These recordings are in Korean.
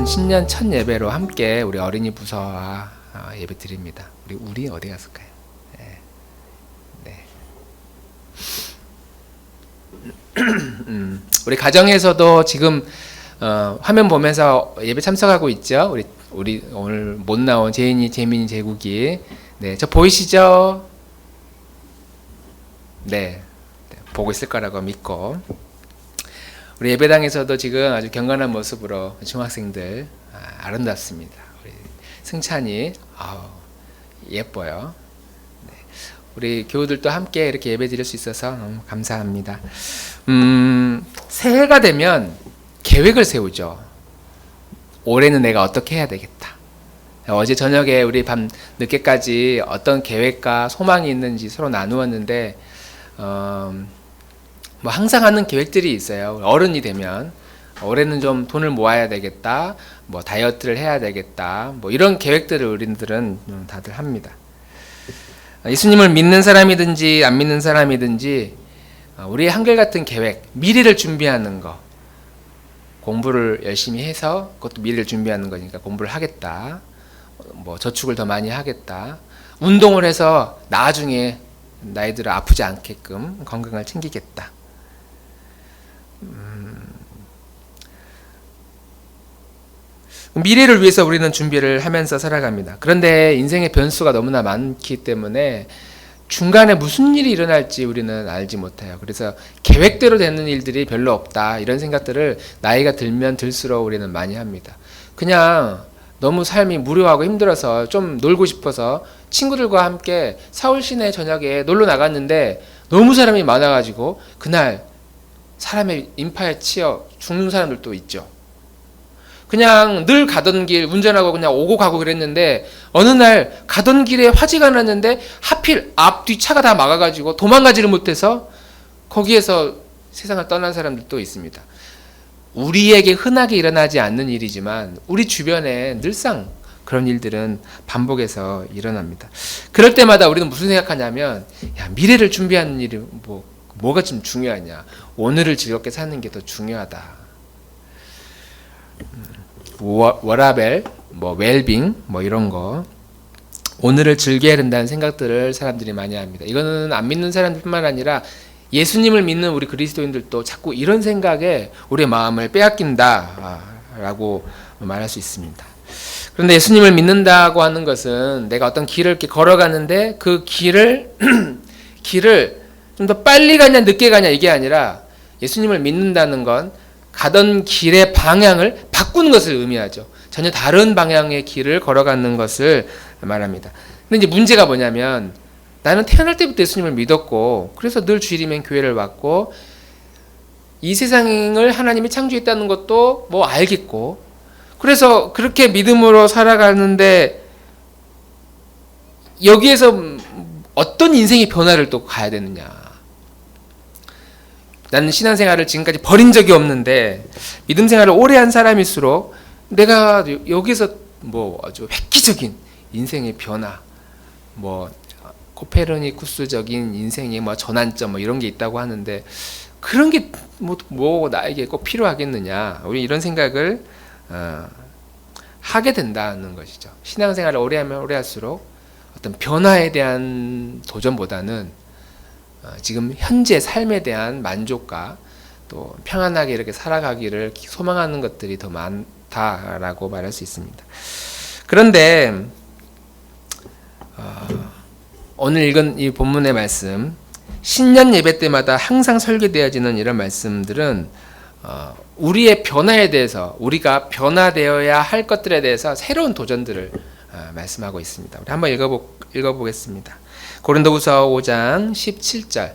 오늘은 신년 첫 예배로 함께 우리 어린이 부서와 예배 드립니다. 우리 어디 갔을까요? 네. 우리 가정에서도 지금 화면 보면서 예배 참석하고 있죠. 우리 오늘 못 나온 재인이, 재민이, 재국이. 네, 저 보이시죠? 네, 보고 있을 거라고 믿고. 우리 예배당에서도 지금 아주 경건한 모습으로 중학생들 아름답습니다. 우리 승찬이 예뻐요. 네. 우리 교우들도 함께 이렇게 예배 드릴 수 있어서 너무 감사합니다. 새해가 되면 계획을 세우죠. 올해는 내가 어떻게 해야 되겠다. 어제 저녁에 우리 밤 늦게까지 어떤 계획과 소망이 있는지 서로 나누었는데 뭐 항상 하는 계획들이 있어요. 어른이 되면 올해는 좀 돈을 모아야 되겠다, 뭐 다이어트를 해야 되겠다, 뭐 이런 계획들을 우리들은 다들 합니다. 예수님을 믿는 사람이든지 안 믿는 사람이든지 우리의 한결같은 계획, 미래를 준비하는 거, 공부를 열심히 해서 그것도 미래를 준비하는 거니까 공부를 하겠다, 뭐 저축을 더 많이 하겠다, 운동을 해서 나중에 나이들 아프지 않게끔 건강을 챙기겠다. 미래를 위해서 우리는 준비를 하면서 살아갑니다. 그런데 인생의 변수가 너무나 많기 때문에 중간에 무슨 일이 일어날지 우리는 알지 못해요. 그래서 계획대로 되는 일들이 별로 없다, 이런 생각들을 나이가 들면 들수록 우리는 많이 합니다. 그냥 너무 삶이 무료하고 힘들어서 좀 놀고 싶어서 친구들과 함께 서울 시내 저녁에 놀러 나갔는데 너무 사람이 많아가지고 그날 사람의 인파에 치여 죽는 사람들도 있죠. 그냥 늘 가던 길 운전하고 그냥 오고 가고 그랬는데 어느 날 가던 길에 화재가 났는데 하필 앞, 뒤 차가 다 막아가지고 도망가지를 못해서 거기에서 세상을 떠난 사람들도 있습니다. 우리에게 흔하게 일어나지 않는 일이지만 우리 주변에 늘상 그런 일들은 반복해서 일어납니다. 그럴 때마다 우리는 무슨 생각하냐면, 야, 미래를 준비하는 일이 뭐가 좀 중요하냐, 오늘을 즐겁게 사는 게 더 중요하다. 워라벨, 웰빙, 이런 거, 오늘을 즐겨야 된다는 생각들을 사람들이 많이 합니다. 이거는 안 믿는 사람들뿐만 아니라 예수님을 믿는 우리 그리스도인들도 자꾸 이런 생각에 우리의 마음을 빼앗긴다라고 말할 수 있습니다. 그런데 예수님을 믿는다고 하는 것은 내가 어떤 길을 이렇게 걸어가는데 그 길을 좀 더 빨리 가냐 늦게 가냐 이게 아니라, 예수님을 믿는다는 건 가던 길의 방향을 바꾸는 것을 의미하죠. 전혀 다른 방향의 길을 걸어가는 것을 말합니다. 근데 이제 문제가 뭐냐면, 나는 태어날 때부터 예수님을 믿었고 그래서 늘 주일이면 교회를 왔고 이 세상을 하나님이 창조했다는 것도 알겠고 그래서 그렇게 믿음으로 살아가는데 여기에서 어떤 인생의 변화를 또 가야 되느냐. 나는 신앙생활을 지금까지 버린 적이 없는데 믿음 생활을 오래 한 사람일수록 내가 여기서 아주 획기적인 인생의 변화, 코페르니쿠스적인 인생의 전환점 이런 게 있다고 하는데 그런 게 나에게 꼭 필요하겠느냐, 우리 이런 생각을 하게 된다는 것이죠. 신앙생활을 오래 하면 오래 할수록 어떤 변화에 대한 도전보다는 지금 현재 삶에 대한 만족과 또 평안하게 이렇게 살아가기를 소망하는 것들이 더 많다라고 말할 수 있습니다. 그런데 오늘 읽은 이 본문의 말씀, 신년 예배 때마다 항상 설계되어지는 이런 말씀들은 우리의 변화에 대해서, 우리가 변화되어야 할 것들에 대해서 새로운 도전들을 말씀하고 있습니다. 우리 한번 읽어보겠습니다. 고린도후서 5장 17절.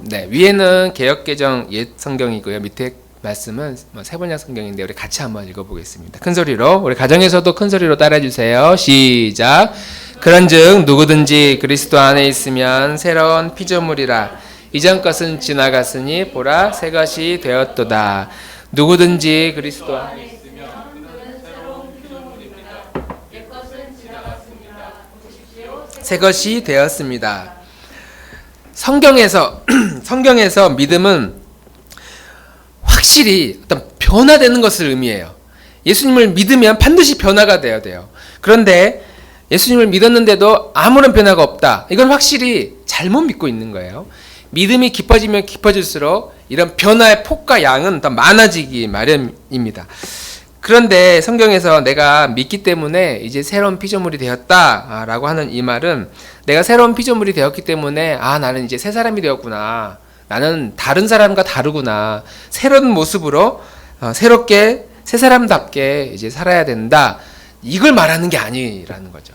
네, 위에는 개역개정 옛 성경이고요. 밑에 말씀은 세번역 성경인데 우리 같이 한번 읽어보겠습니다. 큰 소리로, 우리 가정에서도 큰 소리로 따라해주세요. 시작. 그런즉 누구든지 그리스도 안에 있으면 새로운 피조물이라. 이전 것은 지나갔으니 보라 새 것이 되었도다. 누구든지 그리스도 안에 있으면 그는 새로운 피조물입니다. 옛 것은 지나갔습니다. 보십시오, 새 것이 되었습니다. 성경에서 믿음은 확실히 어떤 변화되는 것을 의미해요. 예수님을 믿으면 반드시 변화가 되어야 돼요. 그런데 예수님을 믿었는데도 아무런 변화가 없다. 이건 확실히 잘못 믿고 있는 거예요. 믿음이 깊어지면 깊어질수록 이런 변화의 폭과 양은 더 많아지기 마련입니다. 그런데 성경에서 내가 믿기 때문에 이제 새로운 피조물이 되었다라고 하는 이 말은 내가 새로운 피조물이 되었기 때문에 나는 이제 새 사람이 되었구나. 나는 다른 사람과 다르구나. 새로운 모습으로 새롭게 새 사람답게 이제 살아야 된다. 이걸 말하는 게 아니라는 거죠.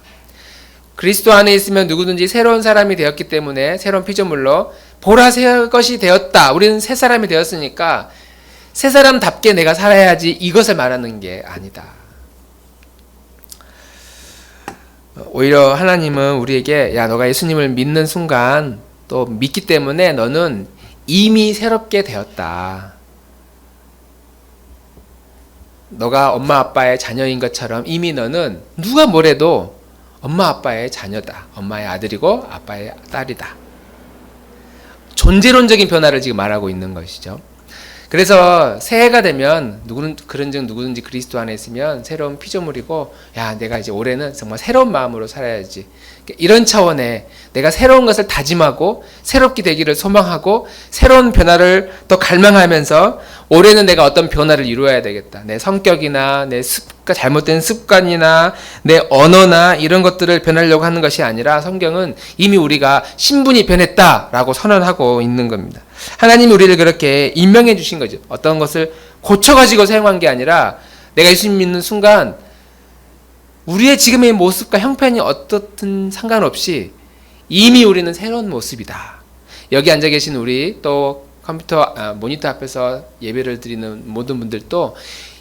그리스도 안에 있으면 누구든지 새로운 사람이 되었기 때문에 새로운 피조물로 보라 새 것이 되었다. 우리는 새 사람이 되었으니까 새 사람답게 내가 살아야지, 이것을 말하는 게 아니다. 오히려 하나님은 우리에게 너가 예수님을 믿는 순간 또 믿기 때문에 너는 이미 새롭게 되었다. 너가 엄마 아빠의 자녀인 것처럼 이미 너는 누가 뭐래도 엄마 아빠의 자녀다. 엄마의 아들이고 아빠의 딸이다. 존재론적인 변화를 지금 말하고 있는 것이죠. 그래서 새해가 되면 그런즉 누구든지 그리스도 안에 있으면 새로운 피조물이고, 내가 이제 올해는 정말 새로운 마음으로 살아야지. 이런 차원에 내가 새로운 것을 다짐하고 새롭게 되기를 소망하고 새로운 변화를 더 갈망하면서 올해는 내가 어떤 변화를 이루어야 되겠다. 내 성격이나 내 잘못된 습관이나 내 언어나 이런 것들을 변하려고 하는 것이 아니라 성경은 이미 우리가 신분이 변했다라고 선언하고 있는 겁니다. 하나님이 우리를 그렇게 임명해 주신 거죠. 어떤 것을 고쳐가지고 사용한 게 아니라 내가 예수님 믿는 순간 우리의 지금의 모습과 형편이 어떻든 상관없이 이미 우리는 새로운 모습이다. 여기 앉아 계신 우리 또 컴퓨터 모니터 앞에서 예배를 드리는 모든 분들도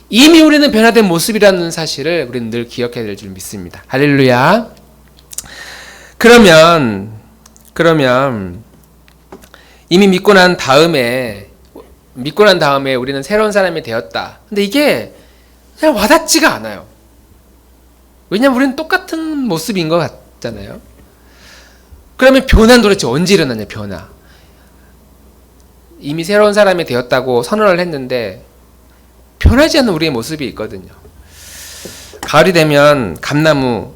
이미 우리는 변화된 모습이라는 사실을 우리는 늘 기억해야 될 줄 믿습니다. 할렐루야. 그러면 이미 믿고 난 다음에 우리는 새로운 사람이 되었다. 근데 이게 그냥 와닿지가 않아요. 왜냐면 우리는 똑같은 모습인 것 같잖아요. 그러면 변화는 도대체 언제 일어나냐, 변화. 이미 새로운 사람이 되었다고 선언을 했는데 변하지 않는 우리의 모습이 있거든요. 가을이 되면 감나무에서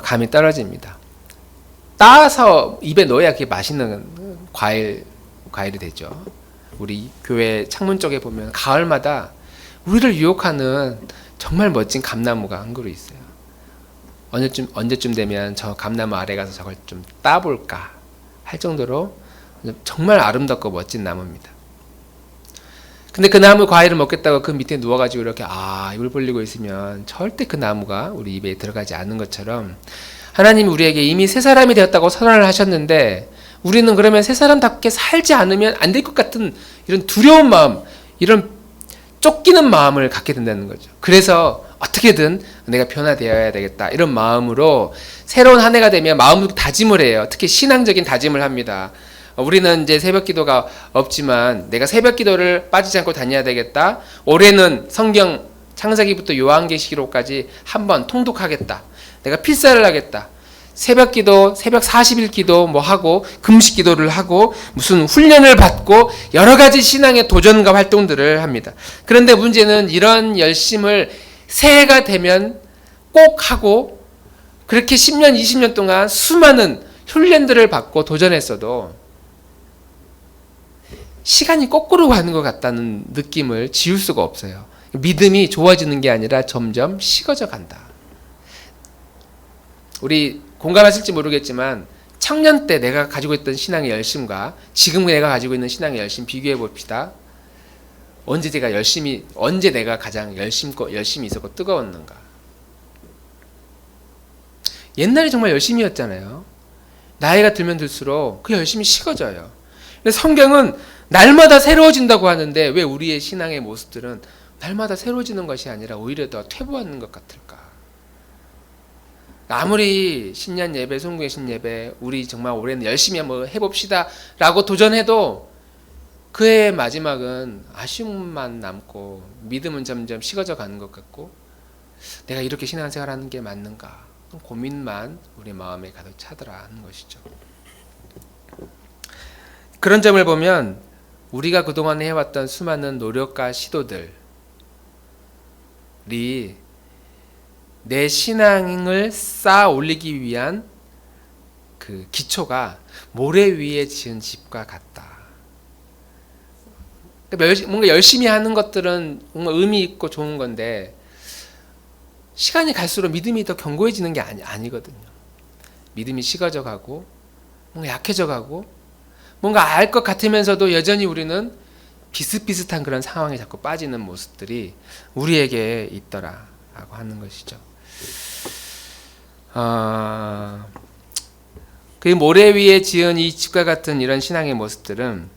감이 떨어집니다. 따서 입에 넣어야 그게 맛있는 과일이 되죠. 우리 교회 창문 쪽에 보면 가을마다 우리를 유혹하는 정말 멋진 감나무가 한 그루 있어요. 언제쯤 되면 저 감나무 아래 가서 저걸 좀 따볼까 할 정도로 정말 아름답고 멋진 나무입니다. 근데 그 나무 과일을 먹겠다고 그 밑에 누워가지고 이렇게 입을 벌리고 있으면 절대 그 나무가 우리 입에 들어가지 않는 것처럼 하나님이 우리에게 이미 새 사람이 되었다고 선언을 하셨는데 우리는 그러면 새 사람답게 살지 않으면 안 될 것 같은 이런 두려운 마음, 이런 쫓기는 마음을 갖게 된다는 거죠. 그래서 어떻게든 내가 변화되어야 되겠다 이런 마음으로 새로운 한 해가 되면 마음으로 다짐을 해요. 특히 신앙적인 다짐을 합니다. 우리는 이제 새벽 기도가 없지만 내가 새벽 기도를 빠지지 않고 다녀야 되겠다. 올해는 성경 창세기부터 요한계시록까지 한번 통독하겠다. 내가 필사를 하겠다. 새벽 기도, 새벽 40일 기도 하고 금식 기도를 하고 무슨 훈련을 받고 여러 가지 신앙의 도전과 활동들을 합니다. 그런데 문제는 이런 열심을 새해가 되면 꼭 하고 그렇게 10년, 20년 동안 수많은 훈련들을 받고 도전했어도 시간이 거꾸로 가는 것 같다는 느낌을 지울 수가 없어요. 믿음이 좋아지는 게 아니라 점점 식어져 간다. 우리 공감하실지 모르겠지만 청년 때 내가 가지고 있던 신앙의 열심과 지금 내가 가지고 있는 신앙의 열심 비교해 봅시다. 언제 내가 가장 열심히 있었고 뜨거웠는가. 옛날에 정말 열심이었잖아요. 나이가 들면 들수록 그 열심이 식어져요. 근데 성경은 날마다 새로워진다고 하는데 왜 우리의 신앙의 모습들은 날마다 새로워지는 것이 아니라 오히려 더 퇴보하는 것 같을까? 아무리 신년 예배, 송구의 신예배, 우리 정말 올해는 열심히 한번 해봅시다 라고 도전해도 그의 마지막은 아쉬움만 남고 믿음은 점점 식어져 가는 것 같고 내가 이렇게 신앙생활 하는 게 맞는가? 고민만 우리 마음에 가득 차더라 하는 것이죠. 그런 점을 보면 우리가 그동안 해왔던 수많은 노력과 시도들이 내 신앙을 쌓아 올리기 위한 그 기초가 모래 위에 지은 집과 같다. 뭔가 열심히 하는 것들은 뭔가 의미 있고 좋은 건데 시간이 갈수록 믿음이 더 견고해지는 게 아니거든요. 믿음이 식어져 가고 뭔가 약해져 가고 뭔가 알 것 같으면서도 여전히 우리는 비슷비슷한 그런 상황에 자꾸 빠지는 모습들이 우리에게 있더라라고 하는 것이죠. 그 모래 위에 지은 이 집과 같은 이런 신앙의 모습들은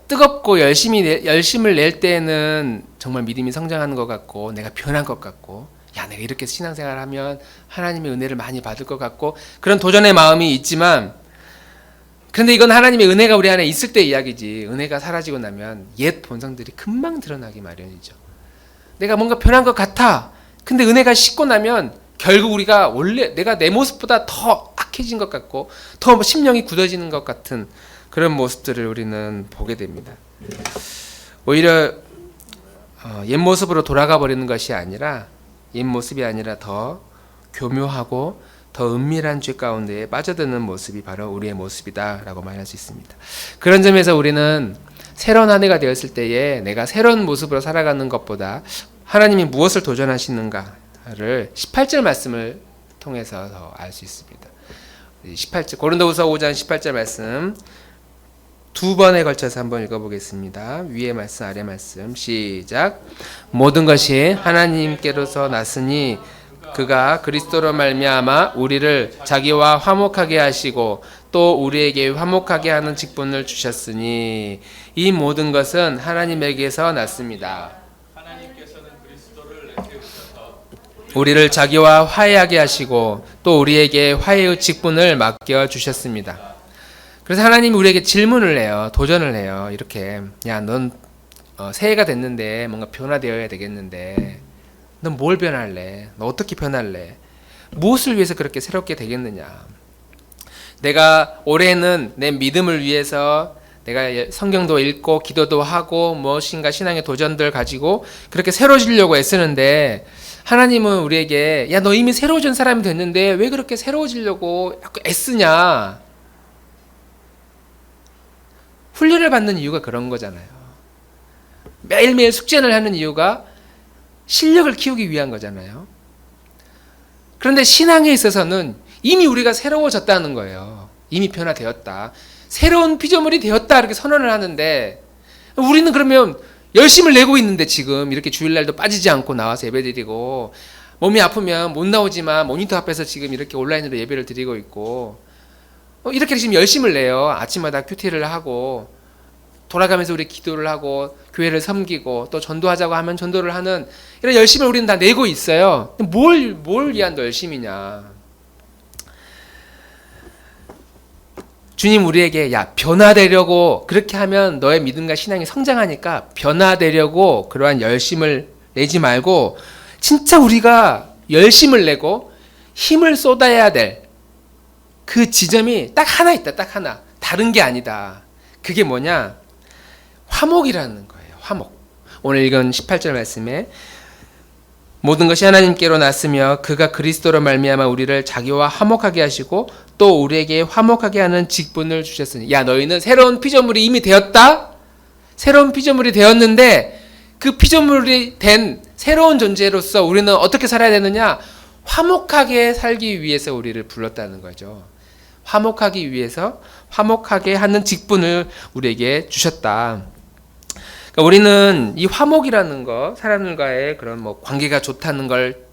뜨겁고 열심을 낼 때는 정말 믿음이 성장하는 것 같고 내가 변한 것 같고 야 내가 이렇게 신앙생활하면 하나님의 은혜를 많이 받을 것 같고 그런 도전의 마음이 있지만 그런데 이건 하나님의 은혜가 우리 안에 있을 때 이야기지 은혜가 사라지고 나면 옛 본성들이 금방 드러나기 마련이죠. 내가 뭔가 변한 것 같아. 근데 은혜가 식고 나면 결국 우리가 원래 내가 내 모습보다 더 악해진 것 같고 더 심령이 굳어지는 것 같은 그런 모습들을 우리는 보게 됩니다. 오히려 옛 모습으로 돌아가 버리는 것이 아니라 옛 모습이 아니라 더 교묘하고 더 은밀한 죄 가운데에 빠져드는 모습이 바로 우리의 모습이다라고 말할 수 있습니다. 그런 점에서 우리는 새로운 한 해가 되었을 때에 내가 새로운 모습으로 살아가는 것보다 하나님이 무엇을 도전하시는가를 18절 말씀을 통해서 더 알 수 있습니다. 18절 고린도후서 5장 18절 말씀 두 번에 걸쳐서 한번 읽어보겠습니다. 위의 말씀 아래 말씀 시작. 모든 것이 하나님께로서 났으니 그가 그리스도로 말미암아 우리를 자기와 화목하게 하시고 또 우리에게 화목하게 하는 직분을 주셨으니 이 모든 것은 하나님에게서 났습니다. 하나님께서는 그리스도를 내세우셔서 우리를 자기와 화해하게 하시고 또 우리에게 화해의 직분을 맡겨 주셨습니다. 그래서 하나님이 우리에게 질문을 해요. 도전을 해요. 이렇게 야 넌 새해가 됐는데 뭔가 변화되어야 되겠는데 넌 뭘 변할래? 너 어떻게 변할래? 무엇을 위해서 그렇게 새롭게 되겠느냐? 내가 올해는 내 믿음을 위해서 내가 성경도 읽고 기도도 하고 무엇인가 신앙의 도전들 가지고 그렇게 새로워지려고 애쓰는데 하나님은 우리에게 야 너 이미 새로워진 사람이 됐는데 왜 그렇게 새로워지려고 애쓰냐? 훈련을 받는 이유가 그런 거잖아요. 매일매일 숙제를 하는 이유가 실력을 키우기 위한 거잖아요. 그런데 신앙에 있어서는 이미 우리가 새로워졌다는 거예요. 이미 변화되었다. 새로운 피조물이 되었다 이렇게 선언을 하는데 우리는 그러면 열심을 내고 있는데 지금 이렇게 주일날도 빠지지 않고 나와서 예배드리고 몸이 아프면 못 나오지만 모니터 앞에서 지금 이렇게 온라인으로 예배를 드리고 있고 이렇게 지금 열심을 내요. 아침마다 큐티를 하고 돌아가면서 우리 기도를 하고 교회를 섬기고 또 전도하자고 하면 전도를 하는 이런 열심을 우리는 다 내고 있어요. 뭘 위한 열심이냐? 주님 우리에게 야 변화되려고 그렇게 하면 너의 믿음과 신앙이 성장하니까 변화되려고 그러한 열심을 내지 말고 진짜 우리가 열심을 내고 힘을 쏟아야 될 그 지점이 딱 하나 있다. 딱 하나. 다른 게 아니다. 그게 뭐냐? 화목이라는 거예요. 화목. 오늘 읽은 18절 말씀에 모든 것이 하나님께로 났으며 그가 그리스도로 말미암아 우리를 자기와 화목하게 하시고 또 우리에게 화목하게 하는 직분을 주셨으니 야 너희는 새로운 피조물이 이미 되었다. 새로운 피조물이 되었는데 그 피조물이 된 새로운 존재로서 우리는 어떻게 살아야 되느냐? 화목하게 살기 위해서 우리를 불렀다는 거죠. 화목하기 위해서 화목하게 하는 직분을 우리에게 주셨다. 그러니까 우리는 이 화목이라는 거, 사람들과의 그런 관계가 좋다는 걸,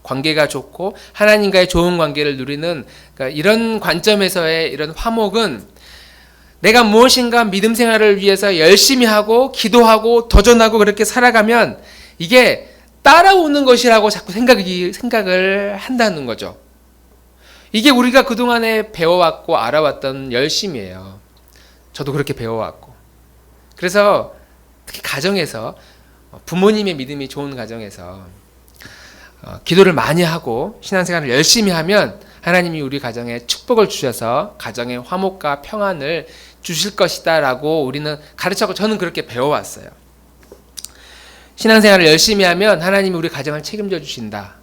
관계가 좋고 하나님과의 좋은 관계를 누리는 그러니까 이런 관점에서의 이런 화목은 내가 무엇인가 믿음 생활을 위해서 열심히 하고 기도하고 도전하고 그렇게 살아가면 이게 따라오는 것이라고 자꾸 생각을 한다는 거죠. 이게 우리가 그동안에 배워왔고 알아왔던 열심이에요. 저도 그렇게 배워왔고. 그래서 특히 가정에서 부모님의 믿음이 좋은 가정에서 기도를 많이 하고 신앙생활을 열심히 하면 하나님이 우리 가정에 축복을 주셔서 가정의 화목과 평안을 주실 것이다 라고 우리는 가르쳐고 저는 그렇게 배워왔어요. 신앙생활을 열심히 하면 하나님이 우리 가정을 책임져 주신다.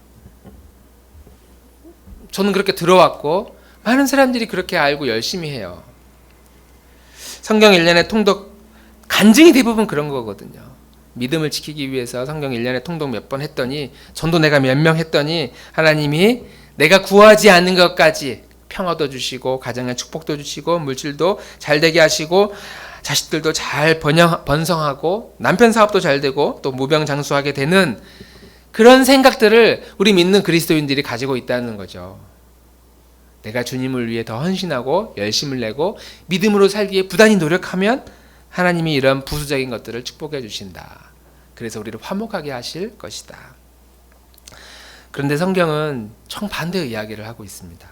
저는 그렇게 들어왔고 많은 사람들이 그렇게 알고 열심히 해요. 성경 1년의 통독 간증이 대부분 그런 거거든요. 믿음을 지키기 위해서 성경 1년에 통독 몇 번 했더니 전도 내가 몇 명 했더니 하나님이 내가 구하지 않는 것까지 평화도 주시고 가정에 축복도 주시고 물질도 잘 되게 하시고 자식들도 잘 번성하고 남편 사업도 잘 되고 또 무병장수하게 되는 그런 생각들을 우리 믿는 그리스도인들이 가지고 있다는 거죠. 내가 주님을 위해 더 헌신하고 열심을 내고 믿음으로 살기에 부단히 노력하면 하나님이 이런 부수적인 것들을 축복해 주신다. 그래서 우리를 화목하게 하실 것이다. 그런데 성경은 정반대의 이야기를 하고 있습니다.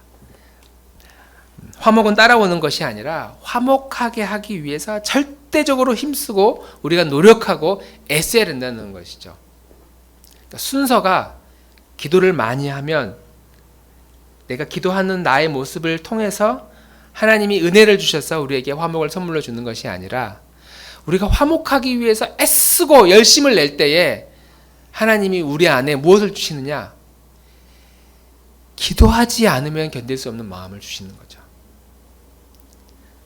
화목은 따라오는 것이 아니라 화목하게 하기 위해서 절대적으로 힘쓰고 우리가 노력하고 애써야 된다는 것이죠. 그러니까 순서가 기도를 많이 하면 내가 기도하는 나의 모습을 통해서 하나님이 은혜를 주셔서 우리에게 화목을 선물로 주는 것이 아니라 우리가 화목하기 위해서 애쓰고 열심을 낼 때에 하나님이 우리 안에 무엇을 주시느냐? 기도하지 않으면 견딜 수 없는 마음을 주시는 거죠.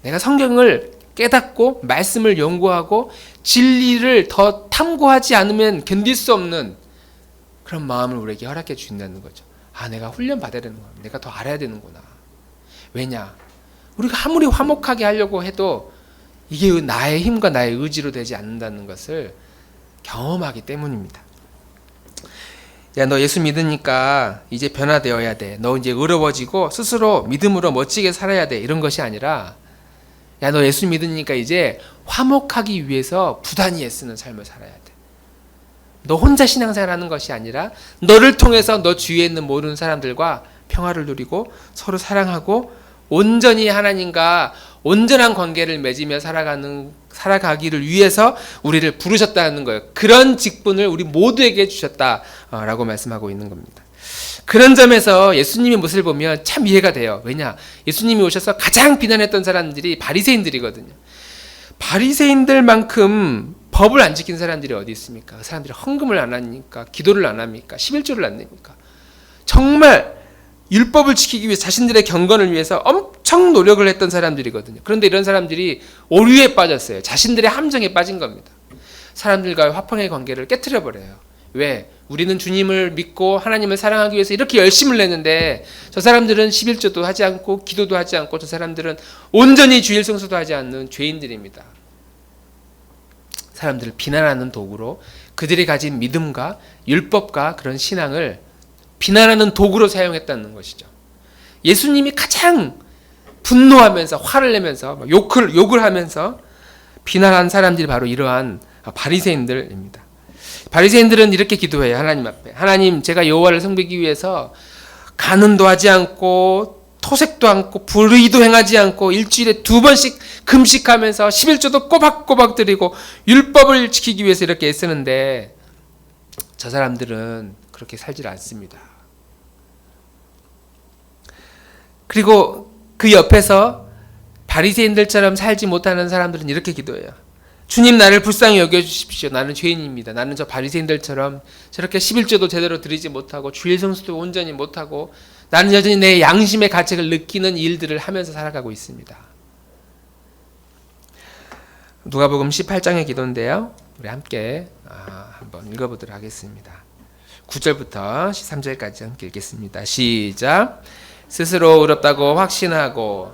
내가 성경을 깨닫고 말씀을 연구하고 진리를 더 탐구하지 않으면 견딜 수 없는 그런 마음을 우리에게 허락해 주신다는 거죠. 아, 내가 훈련 받아야 되는 거야. 내가 더 알아야 되는구나. 왜냐? 우리가 아무리 화목하게 하려고 해도 이게 나의 힘과 나의 의지로 되지 않는다는 것을 경험하기 때문입니다. 야, 너 예수 믿으니까 이제 변화되어야 돼. 너 이제 의로워지고 스스로 믿음으로 멋지게 살아야 돼. 이런 것이 아니라 야, 너 예수 믿으니까 이제 화목하기 위해서 부단히 애쓰는 삶을 살아야 돼. 너 혼자 신앙생활하는 것이 아니라 너를 통해서 너 주위에 있는 모든 사람들과 평화를 누리고 서로 사랑하고 온전히 하나님과 온전한 관계를 맺으며 살아가기를 위해서 우리를 부르셨다는 거예요. 그런 직분을 우리 모두에게 주셨다라고 말씀하고 있는 겁니다. 그런 점에서 예수님의 모습을 보면 참 이해가 돼요. 왜냐? 예수님이 오셔서 가장 비난했던 사람들이 바리새인들이거든요. 바리새인들만큼 법을 안 지킨 사람들이 어디 있습니까? 그 사람들이 헌금을 안 하니까, 기도를 안 합니까? 11조를 안 냅니까? 정말 율법을 지키기 위해 자신들의 경건을 위해서 엄청 노력을 했던 사람들이거든요. 그런데 이런 사람들이 오류에 빠졌어요. 자신들의 함정에 빠진 겁니다. 사람들과의 화평의 관계를 깨트려 버려요. 왜? 우리는 주님을 믿고 하나님을 사랑하기 위해서 이렇게 열심을 냈는데 저 사람들은 11조도 하지 않고 기도도 하지 않고 저 사람들은 온전히 주일 성수도 하지 않는 죄인들입니다. 사람들을 비난하는 도구로 그들이 가진 믿음과 율법과 그런 신앙을 비난하는 도구로 사용했다는 것이죠. 예수님이 가장 분노하면서 화를 내면서 욕을 하면서 비난한 사람들이 바로 이러한 바리새인들입니다. 바리새인들은 이렇게 기도해요. 하나님 앞에. 하나님, 제가 여호와를 섬기기 위해서 간음도 하지 않고 토색도 않고 불의도 행하지 않고 일주일에 2번씩 금식하면서 11조도 꼬박꼬박 드리고 율법을 지키기 위해서 이렇게 애쓰는데 저 사람들은 그렇게 살질 않습니다. 그리고 그 옆에서 바리새인들처럼 살지 못하는 사람들은 이렇게 기도해요. 주님, 나를 불쌍히 여겨주십시오. 나는 죄인입니다. 나는 저 바리새인들처럼 저렇게 11조도 제대로 드리지 못하고 주일 성수도 온전히 못하고 나는 여전히 내 양심의 가책을 느끼는 일들을 하면서 살아가고 있습니다. 누가복음 18장의 기도인데요. 우리 함께 한번 읽어보도록 하겠습니다. 9절부터 13절까지 함께 읽겠습니다. 시작. 스스로 의롭다고 확신하고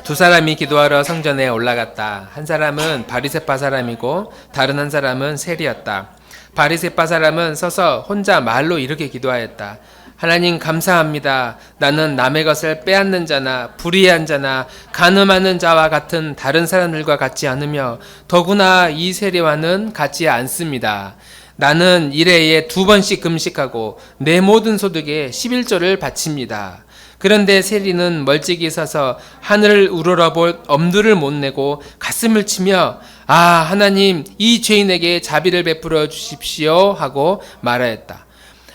두 사람이 기도하러 성전에 올라갔다. 한 사람은 바리새파 사람이고 다른 한 사람은 세리였다. 바리새파 사람은 서서 혼자 말로 이렇게 기도하였다. 하나님 감사합니다. 나는 남의 것을 빼앗는 자나 불의한 자나 간음하는 자와 같은 다른 사람들과 같지 않으며 더구나 이 세리와는 같지 않습니다. 나는 일해에 2번씩 금식하고 내 모든 소득에 11조를 바칩니다. 그런데 세리는 멀찍이 서서 하늘을 우러러볼 엄두를 못 내고 가슴을 치며 아, 하나님, 이 죄인에게 자비를 베풀어 주십시오 하고 말하였다.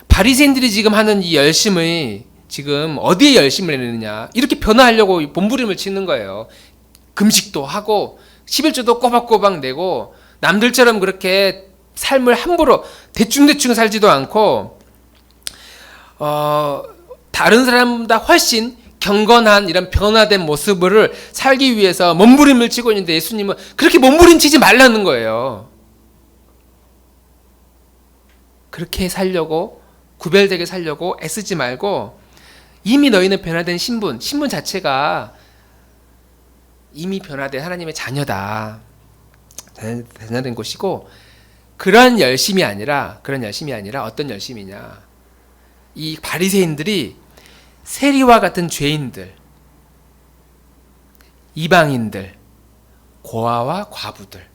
바리새인들이 지금 하는 이 열심의 지금 어디에 열심을 내느냐 이렇게 변화하려고 몸부림을 치는 거예요. 금식도 하고 11조도 꼬박꼬박 내고 남들처럼 그렇게 삶을 함부로 대충대충 살지도 않고 다른 사람보다 훨씬 경건한 이런 변화된 모습을 살기 위해서 몸부림을 치고 있는데 예수님은 그렇게 몸부림치지 말라는 거예요. 그렇게 살려고 구별되게 살려고 애쓰지 말고 이미 너희는 변화된 신분 자체가 이미 변화된 하나님의 자녀다. 자녀된 것이고 그런 열심이 아니라 어떤 열심이냐. 이 바리새인들이 세리와 같은 죄인들, 이방인들, 고아와 과부들,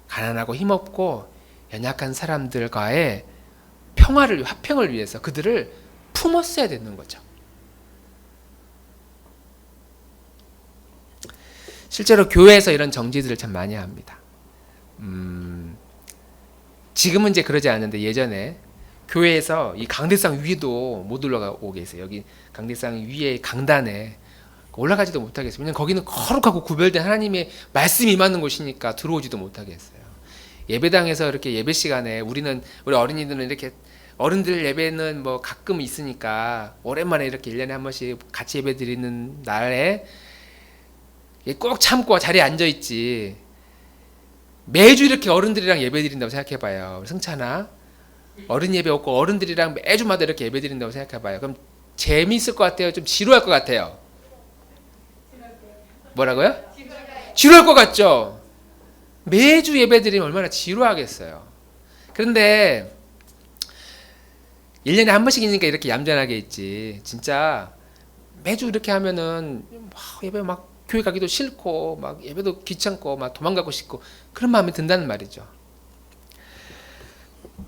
가난하고 힘없고 연약한 사람들과의 화평을 위해서 그들을 품었어야 되는 거죠. 실제로 교회에서 이런 정지들을 참 많이 합니다. 지금은 이제 그러지 않는데 예전에 교회에서 이 강대상 위에도 못 올라가고 계세요. 여기 강대상 위에 강단에 올라가지도 못하겠어요. 왜냐하면 거기는 거룩하고 구별된 하나님의 말씀이 임하는 곳이니까 들어오지도 못하겠어요. 예배당에서 이렇게 예배 시간에 우리 어린이들은 이렇게 어른들 예배는 뭐 가끔 있으니까 오랜만에 이렇게 1년에 한 번씩 같이 예배 드리는 날에 꼭 참고 자리에 앉아 있지. 매주 이렇게 어른들이랑 예배 드린다고 생각해 봐요. 승찬아. 어른 예배 없고 어른들이랑 매주마다 이렇게 예배 드린다고 생각해 봐요. 그럼 재미있을 것 같아요? 좀 지루할 것 같아요? 뭐라고요? 지루할 것 같죠? 매주 예배 드리면 얼마나 지루하겠어요. 그런데 1년에 한 번씩이니까 이렇게 얌전하게 있지. 진짜 매주 이렇게 하면은 예배 막 교회 가기도 싫고 막 예배도 귀찮고 막 도망가고 싶고 그런 마음이 든다는 말이죠.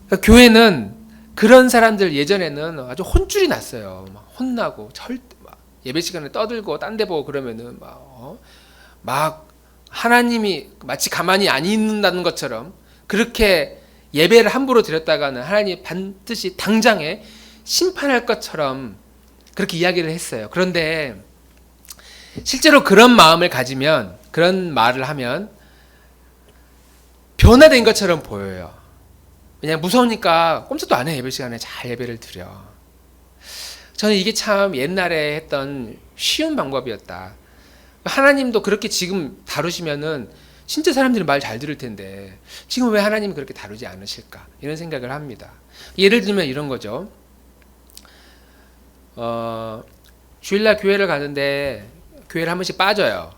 그러니까 교회는 그런 사람들 예전에는 아주 혼쭐이 났어요. 막 혼나고 막 예배 시간에 떠들고 딴 데 보고 그러면은 막 하나님이 마치 가만히 안 있는다는 것처럼 그렇게 예배를 함부로 드렸다가는 하나님이 반드시 당장에 심판할 것처럼 그렇게 이야기를 했어요. 그런데 실제로 그런 마음을 가지면 그런 말을 하면 변화된 것처럼 보여요. 왜냐하면 무서우니까 꼼짝도 안 해. 예배 시간에 잘 예배를 드려. 저는 이게 참 옛날에 했던 쉬운 방법이었다. 하나님도 그렇게 지금 다루시면은 진짜 사람들이 말 잘 들을 텐데 지금 왜 하나님이 그렇게 다루지 않으실까 이런 생각을 합니다. 예를 들면 이런 거죠. 주일날 교회를 가는데 교회를 한 번씩 빠져요.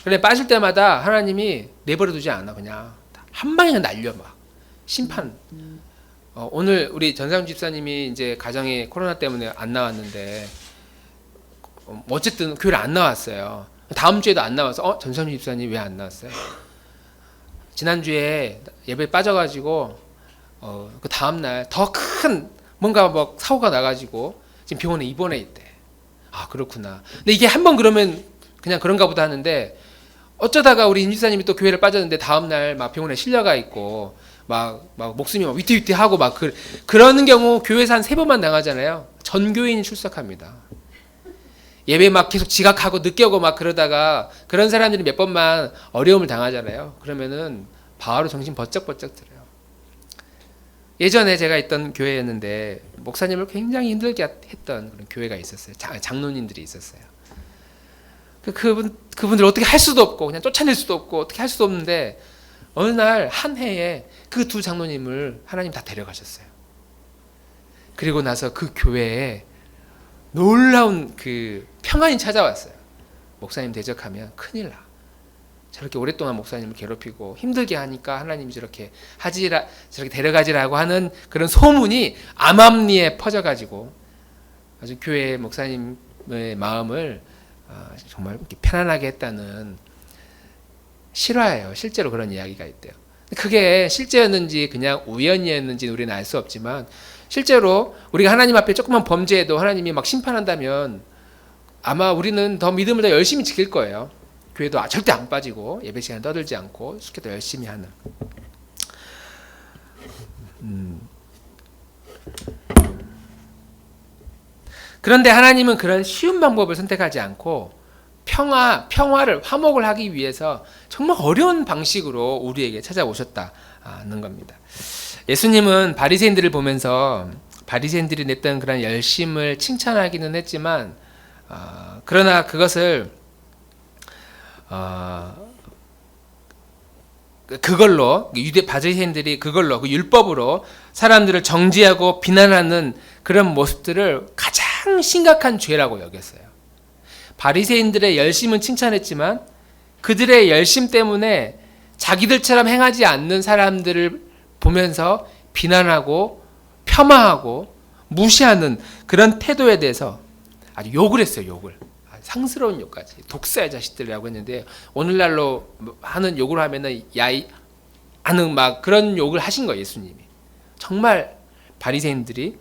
그런데 빠질 때마다 하나님이 내버려 두지 않아. 그냥 한 방에 날려 막 심판. 오늘 우리 전상 집사님이 이제 가정이 코로나 때문에 안 나왔는데 어쨌든 교회를 안 나왔어요. 다음 주에도 안 나와서 전상 집사님 왜 안 나왔어요? 지난주에 예배 빠져가지고 그 다음날 더 큰 뭔가 뭐 사고가 나가지고 지금 병원에 입원해 있대. 아 그렇구나. 근데 이게 한번 그러면 그냥 그런가 보다 하는데 어쩌다가 우리 임 집사님이 또 교회를 빠졌는데 다음날 막 병원에 실려가 있고 막 목숨이 막 위태위태하고 막 그러는 경우 교회에서 한 3번만 당하잖아요. 전 교인이 출석합니다. 예배 막 계속 지각하고 늦게 오고 막 그러다가 그런 사람들이 몇 번만 어려움을 당하잖아요. 그러면은 바로 정신 번쩍번쩍 들어요. 예전에 제가 있던 교회였는데 목사님을 굉장히 힘들게 했던 그런 교회가 있었어요. 장로님들이 있었어요. 그분들 어떻게 할 수도 없고 그냥 쫓아낼 수도 없고 어떻게 할 수도 없는데 어느 날 한 해에 그 2 장로님을 하나님 다 데려가셨어요. 그리고 나서 그 교회에 놀라운 그 평안이 찾아왔어요. 목사님 대적하면 큰일 나. 저렇게 오랫동안 목사님을 괴롭히고 힘들게 하니까 하나님이 저렇게 데려가지라고 하는 그런 소문이 암암리에 퍼져가지고 아주 교회 목사님의 마음을 정말 편안하게 했다는 실화예요. 실제로 그런 이야기가 있대요. 그게 실제였는지 그냥 우연이었는지는 우리는 알 수 없지만 실제로 우리가 하나님 앞에 조금만 범죄해도 하나님이 막 심판한다면 아마 우리는 더 믿음을 더 열심히 지킬 거예요. 교회도 절대 안 빠지고 예배 시간에 떠들지 않고 숙제도 열심히 하는. 그런데 하나님은 그런 쉬운 방법을 선택하지 않고 평화를 화목을 하기 위해서 정말 어려운 방식으로 우리에게 찾아오셨다는 겁니다. 예수님은 바리새인들을 보면서 바리새인들이 냈던 그런 열심을 칭찬하기는 했지만 그러나 그것을 그걸로 유대 바리새인들이 그걸로 그 율법으로 사람들을 정죄하고 비난하는 그런 모습들을 가장 심각한 죄라고 여겼어요. 바리새인들의 열심은 칭찬했지만 그들의 열심 때문에 자기들처럼 행하지 않는 사람들을 보면서 비난하고 폄하하고 무시하는 그런 태도에 대해서 아주 욕을 했어요. 욕을. 상스러운 욕까지. 독사의 자식들이라고 했는데 오늘날로 하는 욕을 하면은 야이 하는 막 그런 욕을 하신 거예요. 예수님이. 정말 바리새인들이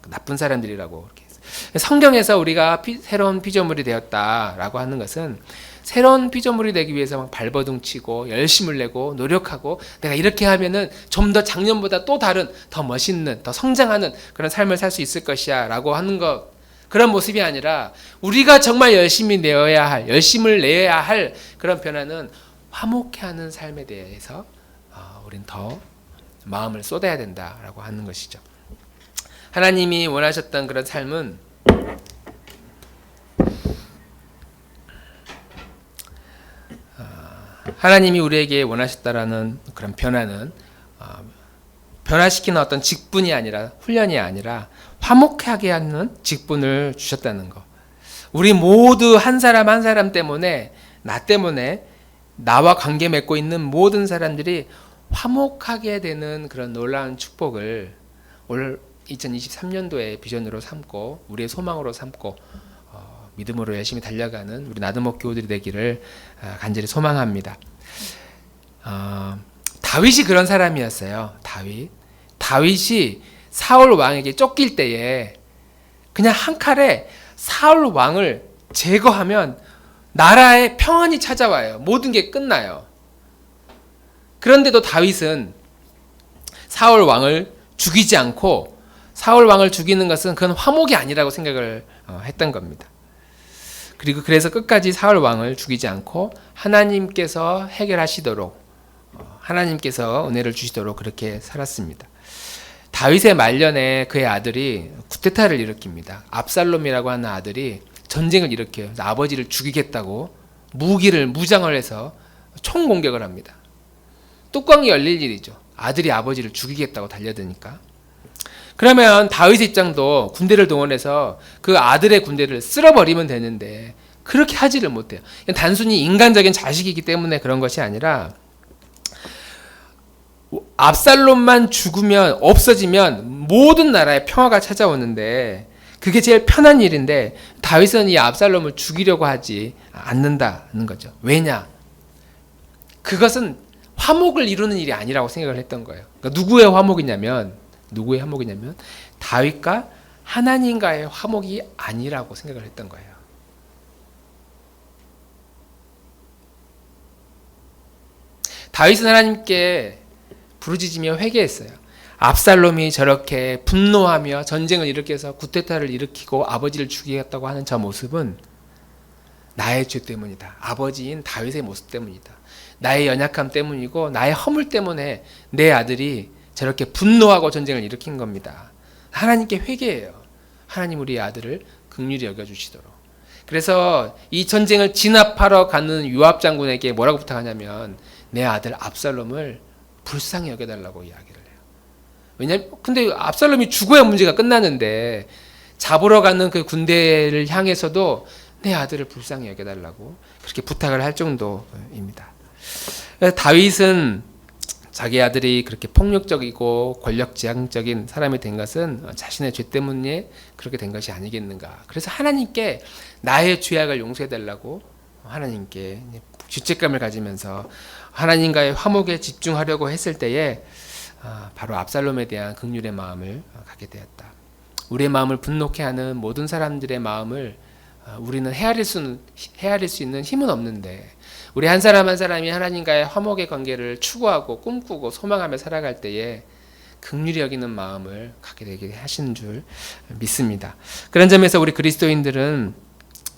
나쁜 사람들이라고 그렇게 했어요. 성경에서 우리가 새로운 피조물이 되었다라고 하는 것은 새로운 피조물이 되기 위해서 막 발버둥 치고 열심을 내고 노력하고 내가 이렇게 하면은 좀 더 작년보다 또 다른 더 멋있는 더 성장하는 그런 삶을 살 수 있을 것이야 라고 하는 것 그런 모습이 아니라 우리가 정말 열심을 내어야 할 그런 변화는 화목해하는 삶에 대해서 우린 더 마음을 쏟아야 된다라고 하는 것이죠. 하나님이 원하셨던 그런 삶은 하나님이 우리에게 원하셨다라는 그런 변화는 변화시키는 어떤 직분이 아니라 훈련이 아니라 화목하게 하는 직분을 주셨다는 것. 우리 모두 한 사람 한 사람 때문에 나 때문에 나와 관계 맺고 있는 모든 사람들이 화목하게 되는 그런 놀라운 축복을 올 2023년도에 비전으로 삼고 우리의 소망으로 삼고 믿음으로 열심히 달려가는 우리 나드목 교우들이 되기를 간절히 소망합니다. 다윗이 그런 사람이었어요. 다윗이 사울 왕에게 쫓길 때에 그냥 한 칼에 사울 왕을 제거하면 나라에 평안이 찾아와요. 모든 게 끝나요. 그런데도 다윗은 사울 왕을 죽이지 않고 사울 왕을 죽이는 것은 그건 화목이 아니라고 생각을 했던 겁니다. 그리고 그래서 끝까지 사울 왕을 죽이지 않고 하나님께서 해결하시도록 하나님께서 은혜를 주시도록 그렇게 살았습니다. 다윗의 말년에 그의 아들이 쿠데타를 일으킵니다. 압살롬이라고 하는 아들이 전쟁을 일으켜요. 아버지를 죽이겠다고 무장을 해서 총공격을 합니다. 뚜껑이 열릴 일이죠. 아들이 아버지를 죽이겠다고 달려드니까. 그러면 다윗의 입장도 군대를 동원해서 그 아들의 군대를 쓸어버리면 되는데 그렇게 하지를 못해요. 단순히 인간적인 자식이기 때문에 그런 것이 아니라 압살롬만 죽으면 없어지면 모든 나라에 평화가 찾아오는데 그게 제일 편한 일인데 다윗은 이 압살롬을 죽이려고 하지 않는다는 거죠. 왜냐? 그것은 화목을 이루는 일이 아니라고 생각을 했던 거예요. 그러니까 누구의 화목이냐면 다윗과 하나님과의 화목이 아니라고 생각을 했던 거예요. 다윗은 하나님께 부르짖으며 회개했어요. 압살롬이 저렇게 분노하며 전쟁을 일으켜서 쿠데타를 일으키고 아버지를 죽이겠다고 하는 저 모습은 나의 죄 때문이다. 아버지인 다윗의 모습 때문이다. 나의 연약함 때문이고 나의 허물 때문에 내 아들이 저렇게 분노하고 전쟁을 일으킨 겁니다. 하나님께 회개해요. 하나님 우리 아들을 긍휼히 여겨주시도록. 그래서 이 전쟁을 진압하러 가는 요압 장군에게 뭐라고 부탁하냐면 내 아들 압살롬을 불쌍히 여겨달라고 이야기를 해요. 왜냐면 근데 압살롬이 죽어야 문제가 끝나는데 잡으러 가는 그 군대를 향해서도 내 아들을 불쌍히 여겨달라고 그렇게 부탁을 할 정도입니다. 다윗은 자기 아들이 그렇게 폭력적이고 권력지향적인 사람이 된 것은 자신의 죄 때문에 그렇게 된 것이 아니겠는가. 그래서 하나님께 나의 죄악을 용서해달라고 하나님께 죄책감을 가지면서 하나님과의 화목에 집중하려고 했을 때에 바로 압살롬에 대한 긍휼의 마음을 갖게 되었다. 우리의 마음을 분노케 하는 모든 사람들의 마음을 우리는 헤아릴 수 있는 힘은 없는데 우리 한 사람 한 사람이 하나님과의 화목의 관계를 추구하고 꿈꾸고 소망하며 살아갈 때에 긍휼히 여기는 마음을 갖게 되게 하시는 줄 믿습니다. 그런 점에서 우리 그리스도인들은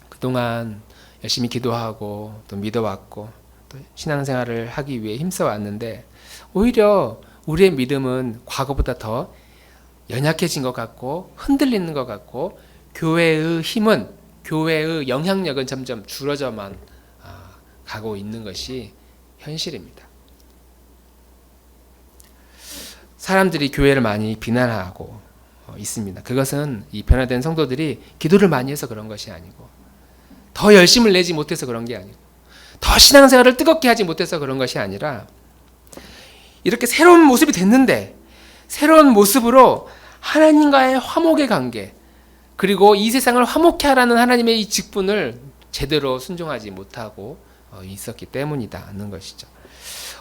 그동안 열심히 기도하고 또 믿어왔고 또 신앙생활을 하기 위해 힘써왔는데 오히려 우리의 믿음은 과거보다 더 연약해진 것 같고 흔들리는 것 같고 교회의 힘은, 교회의 영향력은 점점 줄어져만 가고 있는 것이 현실입니다. 사람들이 교회를 많이 비난하고 있습니다. 그것은 이 변화된 성도들이 기도를 많이 해서 그런 것이 아니고 더 열심을 내지 못해서 그런 게 아니고 더 신앙생활을 뜨겁게 하지 못해서 그런 것이 아니라 이렇게 새로운 모습이 됐는데 새로운 모습으로 하나님과의 화목의 관계 그리고 이 세상을 화목케 하라는 하나님의 이 직분을 제대로 순종하지 못하고 있었기 때문이다는 것이죠.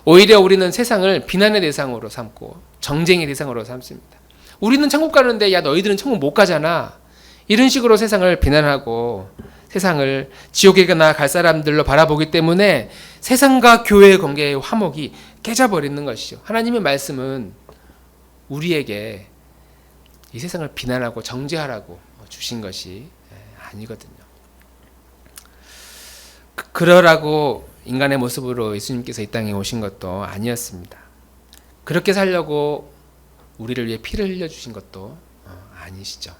오히려 우리는 세상을 비난의 대상으로 삼고 정쟁의 대상으로 삼습니다. 우리는 천국 가는데 야 너희들은 천국 못 가잖아. 이런 식으로 세상을 비난하고 세상을 지옥에나 갈 사람들로 바라보기 때문에 세상과 교회의 관계의 화목이 깨져버리는 것이죠. 하나님의 말씀은 우리에게 이 세상을 비난하고 정죄하라고 주신 것이 아니거든요. 그러라고 인간의 모습으로 예수님께서 이 땅에 오신 것도 아니었습니다. 그렇게 살려고 우리를 위해 피를 흘려주신 것도 아니시죠.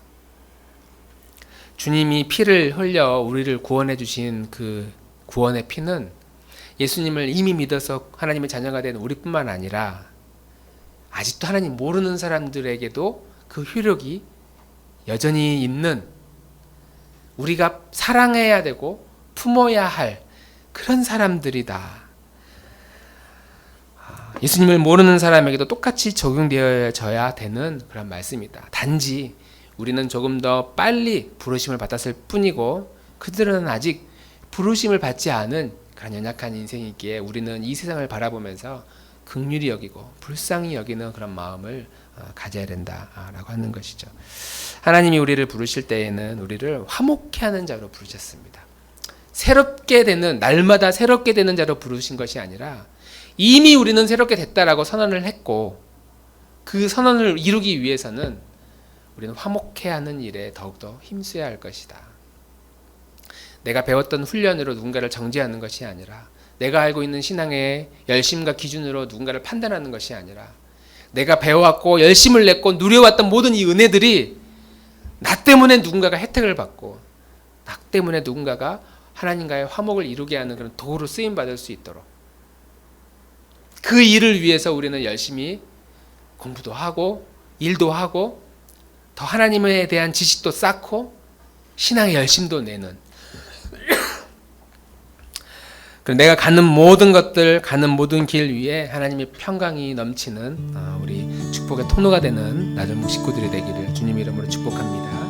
주님이 피를 흘려 우리를 구원해 주신 그 구원의 피는 예수님을 이미 믿어서 하나님의 자녀가 된 우리뿐만 아니라 아직도 하나님 모르는 사람들에게도 그 효력이 여전히 있는, 우리가 사랑해야 되고 품어야 할 그런 사람들이다. 예수님을 모르는 사람에게도 똑같이 적용되어져야 되는 그런 말씀이다. 단지 우리는 조금 더 빨리 부르심을 받았을 뿐이고 그들은 아직 부르심을 받지 않은 그런 연약한 인생이기에 우리는 이 세상을 바라보면서 긍휼히 여기고 불쌍히 여기는 그런 마음을 가져야 된다라고 하는 것이죠. 하나님이 우리를 부르실 때에는 우리를 화목케 하는 자로 부르셨습니다. 새롭게 되는, 날마다 새롭게 되는 자로 부르신 것이 아니라 이미 우리는 새롭게 됐다라고 선언을 했고 그 선언을 이루기 위해서는 우리는 화목케 하는 일에 더욱더 힘써야 할 것이다. 내가 배웠던 훈련으로 누군가를 정죄하는 것이 아니라 내가 알고 있는 신앙의 열심과 기준으로 누군가를 판단하는 것이 아니라 내가 배워왔고 열심을 냈고 누려왔던 모든 이 은혜들이 나 때문에 누군가가 혜택을 받고 나 때문에 누군가가 하나님과의 화목을 이루게 하는 그런 도구로 쓰임받을 수 있도록 그 일을 위해서 우리는 열심히 공부도 하고 일도 하고 더 하나님에 대한 지식도 쌓고 신앙의 열심도 내는 내가 가는 모든 것들, 가는 모든 길 위에 하나님의 평강이 넘치는 우리 축복의 통로가 되는 나들목 식구들이 되기를 주님 이름으로 축복합니다.